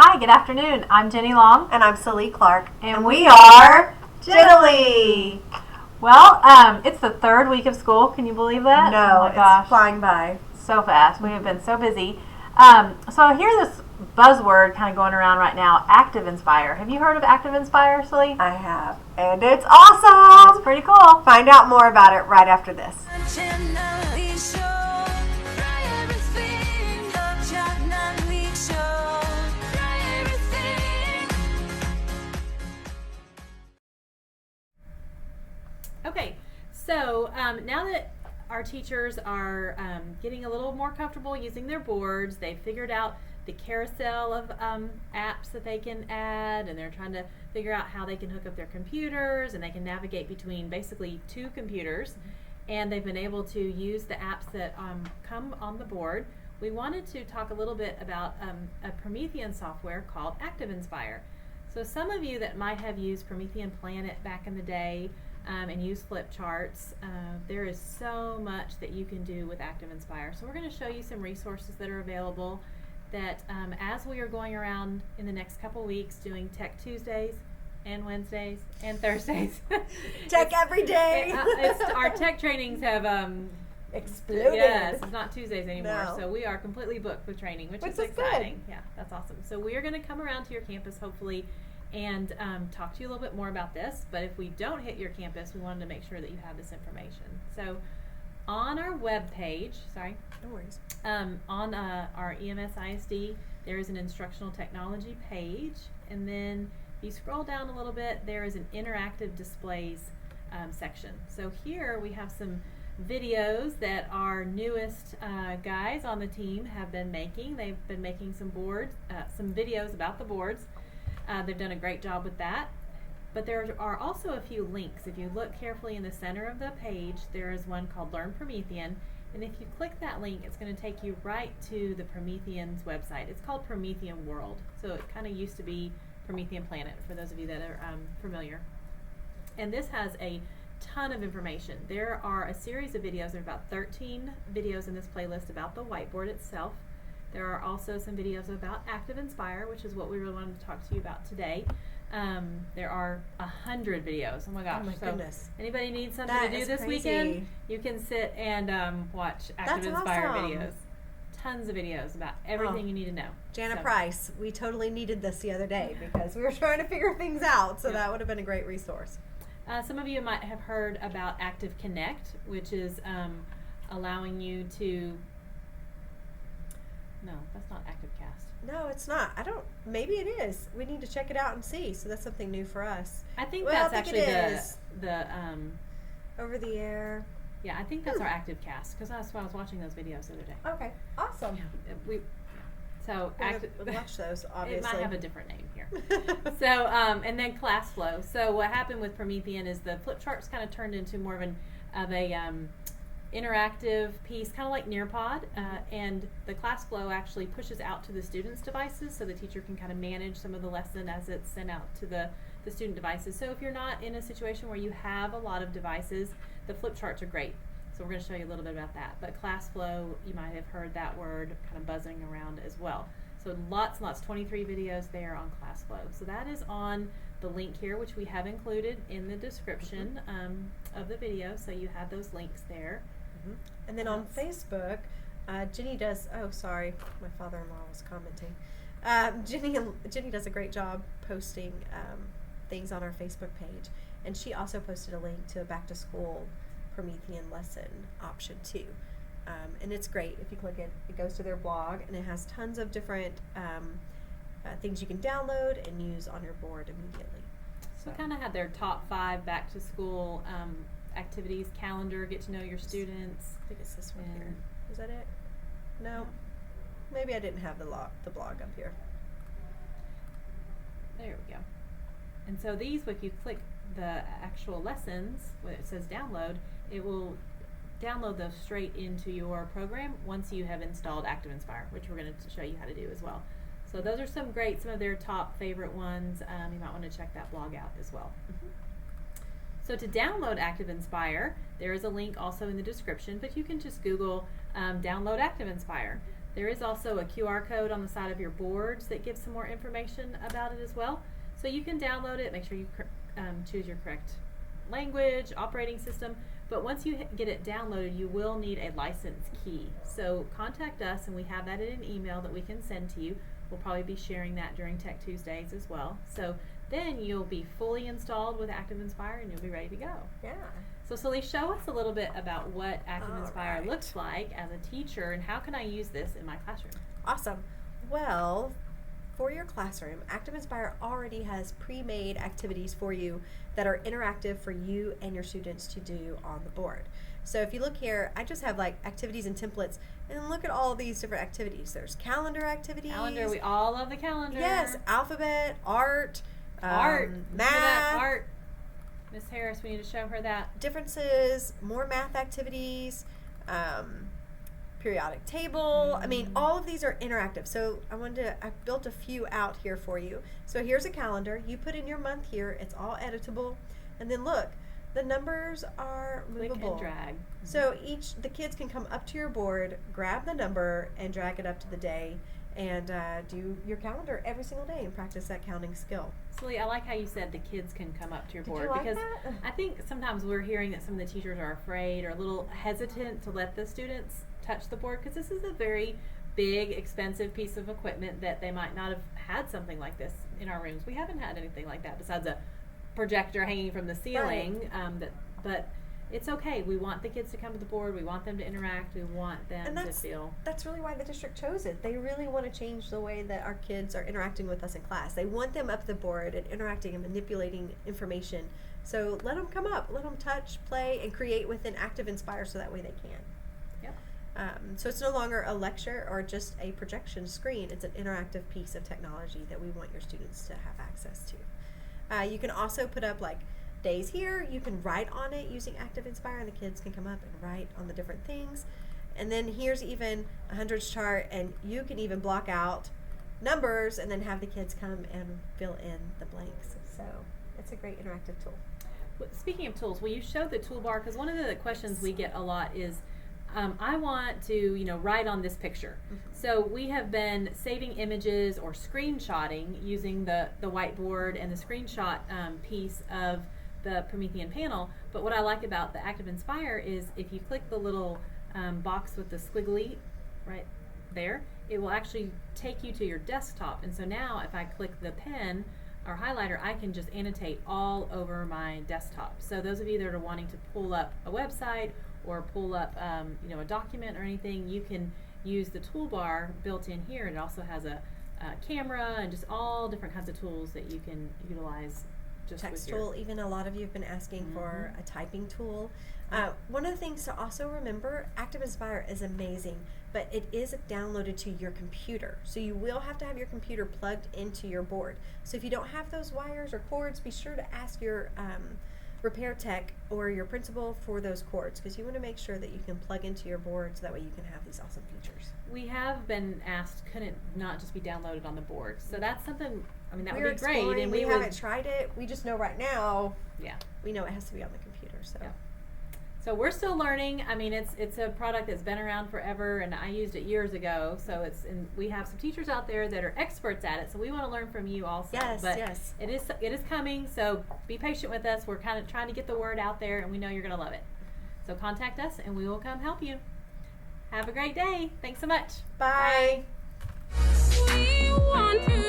Hi, good afternoon. I'm Jenny Long. And I'm Celie Clark. And we are Gently. Well, it's the third week of school. Can you believe that? No, oh my gosh. It's flying by. So fast. We have been so busy. So I hear this buzzword kind of going around right now, ActivInspire. Have you heard of ActivInspire, Celie? I have. And it's awesome. It's pretty cool. Find out more about it right after this. Okay, so now that our teachers are getting a little more comfortable using their boards, they've figured out the carousel of apps that they can add, and they're trying to figure out how they can hook up their computers, and they can navigate between basically two computers, and they've been able to use the apps that come on the board. We wanted to talk a little bit about a Promethean software called ActivInspire. So some of you that might have used Promethean Planet back in the day and use flip charts, there is so much that you can do with ActivInspire. So we're going to show you some resources that are available that as we are going around in the next couple weeks doing Tech Tuesdays and Wednesdays and Thursdays. Tech every day. Our tech trainings have exploded. Yes, it's not Tuesdays anymore. No. So we are completely booked with training, which is is exciting. good. Yeah, that's awesome. So we are going to come around to your campus hopefully and talk to you a little bit more about this. But if we don't hit your campus, we wanted to make sure that you have this information. So on our web page, No worries. on our EMS ISD, there is an instructional technology page, and then if you scroll down a little bit, there is an interactive displays section. So here we have some videos that our newest guys on the team have been making. They've been making some videos about the boards. They've done a great job with that. But there are also a few links. If you look carefully in the center of the page, there is one called Learn Promethean. And if you click that link, it's going to take you right to the Promethean's website. It's called Promethean World. So it kind of used to be Promethean Planet, for those of you that are familiar. And this has a ton of information. There are a series of videos. There are about 13 videos in this playlist about the whiteboard itself. There are also some videos about ActivInspire, which is what we really wanted to talk to you about today. There are 100 videos. Oh my gosh. Oh my goodness. Anybody needs something That to do is this crazy. weekend? You can sit and watch ActivInspire awesome. videos. Tons of videos about everything you need to know. Jana So- Price, we totally needed this the other day because we were trying to figure things out, so Yeah. that would have been a great resource. Some of you might have heard about Active Connect, which is allowing you to. No, that's not ActiveCast. No, it's not. Maybe it is. We need to check it out and see. So that's something new for us. I think Well, that's I think actually it is. the Over the air. yeah, I think that's our ActiveCast, because that's why I was watching those videos the other day. Okay, awesome. So We'll watch those, obviously. it might have a different name here. So and then Classflow. So what happened with Promethean is the flip charts kind of turned into more of a interactive piece, kind of like Nearpod, and the Classflow actually pushes out to the students' devices, so the teacher can kind of manage some of the lesson as it's sent out to the student devices. So if you're not in a situation where you have a lot of devices, the flip charts are great. So we're going to show you a little bit about that. But Classflow, you might have heard that word kind of buzzing around as well. So lots and lots, 23 videos there on Classflow. So that is on the link here, which we have included in the description of the video. So you have those links there. And then on Facebook, Jenny does. Oh, sorry, my father-in-law was commenting. Jenny does a great job posting things on our Facebook page, and she also posted a link to a back-to-school Promethean lesson option too. And it's great. If you click it, it goes to their blog, and it has tons of different things you can download and use on your board immediately. So kind of had their top 5 back-to-school activities calendar, get to know your students. I think it's this one here. Is that it? No. Maybe I didn't have the blog up here. There we go. And so these, if you click the actual lessons, where it says download, it will download those straight into your program once you have installed ActivInspire, which we're going to show you how to do as well. So those are some of their top favorite ones. You might want to check that blog out as well. So to download ActivInspire, there is a link also in the description, but you can just Google download ActivInspire. There is also a QR code on the side of your boards that gives some more information about it as well. So you can download it, make sure you choose your correct language, operating system. But once you get it downloaded, you will need a license key. So contact us, and we have that in an email that we can send to you. We'll probably be sharing that during Tech Tuesdays as well. So then you'll be fully installed with ActivInspire, and you'll be ready to go. Yeah. So Sully, show us a little bit about what ActivInspire right. looks like as a teacher, and how can I use this in my classroom? Awesome. Well, for your classroom, ActivInspire already has pre-made activities for you that are interactive for you and your students to do on the board. So if you look here, I just have like activities and templates, and look at all these different activities. There's calendar activities. Calendar, we all love the calendar. Yes, alphabet, art, art, math, art. Miss Harris, we need to show her that. differences, more math activities, periodic table. I mean, all of these are interactive. So I built a few out here for you. So here's a calendar. You put in your month here. It's all editable. And then look, the numbers are movable. Click and drag. So the kids can come up to your board, grab the number, and drag it up to the day, and do your calendar every single day and practice that counting skill. Sully, I like how you said the kids can come up to your board, you like because that? I think sometimes we're hearing that some of the teachers are afraid or a little hesitant to let the students touch the board, because this is a very big, expensive piece of equipment that they might not have had something like this in our rooms. We haven't had anything like that besides a projector hanging from the ceiling. Right. But it's okay. We want the kids to come to the board. We want them to interact. We want them to feel. That's really why the district chose it. They really want to change the way that our kids are interacting with us in class. They want them up the board and interacting and manipulating information. So let them come up. Let them touch, play, and create within ActivInspire so that way they can. Yep. So it's no longer a lecture or just a projection screen. It's an interactive piece of technology that we want your students to have access to. You can also put up like days here. You can write on it using ActivInspire, and the kids can come up and write on the different things. And then here's even a hundreds chart, and you can even block out numbers and then have the kids come and fill in the blanks. So it's a great interactive tool. Speaking of tools, will you show the toolbar? Because one of the questions we get a lot is, I want to, write on this picture. So we have been saving images or screenshotting using the whiteboard and the screenshot piece of the Promethean panel. But what I like about the ActivInspire is if you click the little box with the squiggly right there, it will actually take you to your desktop. And so now if I click the pen or highlighter, I can just annotate all over my desktop. So those of you that are wanting to pull up a website or pull up a document or anything, you can use the toolbar built in here. It also has a camera and just all different kinds of tools that you can utilize. Just Text tool. Even a lot of you have been asking for a typing tool. One of the things to also remember, ActivInspire is amazing, but it is downloaded to your computer. So you will have to have your computer plugged into your board. So if you don't have those wires or cords, be sure to ask your repair tech or your principal for those cords, because you want to make sure that you can plug into your board so that way you can have these awesome features. We have been asked, could it not just be downloaded on the board? So that's something, that We're would be great. And we haven't tried it. We just know right now, yeah, we know it has to be on the computer. So. Yeah. So we're still learning. It's a product that's been around forever, and I used it years ago. So we have some teachers out there that are experts at it. So we want to learn from you also. Yes, but yes. It is coming. So be patient with us. We're kind of trying to get the word out there, and we know you're going to love it. So contact us, and we will come help you. Have a great day. Thanks so much. Bye. Bye. We want to